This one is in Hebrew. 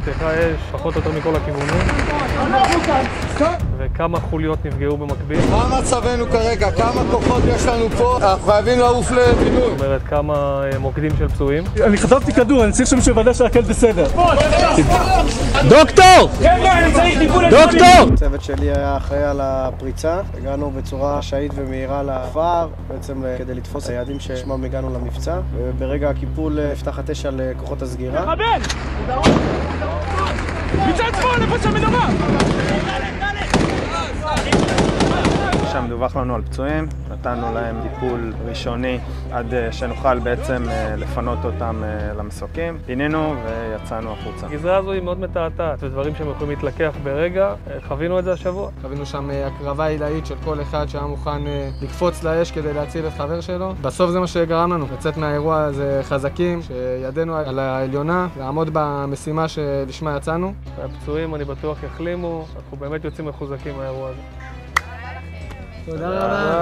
נפתחה אש פחות או יותר מכל הכיוונים וכמה חוליות נפגעו במקביל. מה מצבנו כרגע? כמה כוחות יש לנו פה? אנחנו חייבים לעוף לבינוי. זאת אומרת, כמה מוקדים של פצועים. אני חטפתי כדור, אני צריך שמישהו יוודא שהכל בסדר. דוקטור! דוקטור! הצוות שלי היה אחראי על הפריצה. הגענו בצורה חשאית ומהירה לכפר, בעצם כדי לתפוס היעדים ששמם הגענו למבצע. וברגע הקיפול נפתחת אש על כוחות הסגירה. מחבל! מצד שמאל, איפה שהמדומה! שם דווח לנו על פצועים, נתנו להם טיפול ראשוני עד שנוכל בעצם לפנות אותם למסוקים. פינינו ויצאנו החוצה. הגזרה הזו היא מאוד מתעתעת, ודברים שהם יכולים להתלקח ברגע, חווינו את זה השבוע. חווינו שם הקרבה עילאית של כל אחד שהיה מוכן לקפוץ לאש כדי להציל את חבר שלו. בסוף זה מה שגרם לנו, לצאת מהאירוע הזה חזקים, שידנו על העליונה, לעמוד במשימה שלשמה יצאנו. והפצועים אני בטוח יחלימו, אנחנו באמת יוצאים מחוזקים מהאירוע הזה. תודה רבה.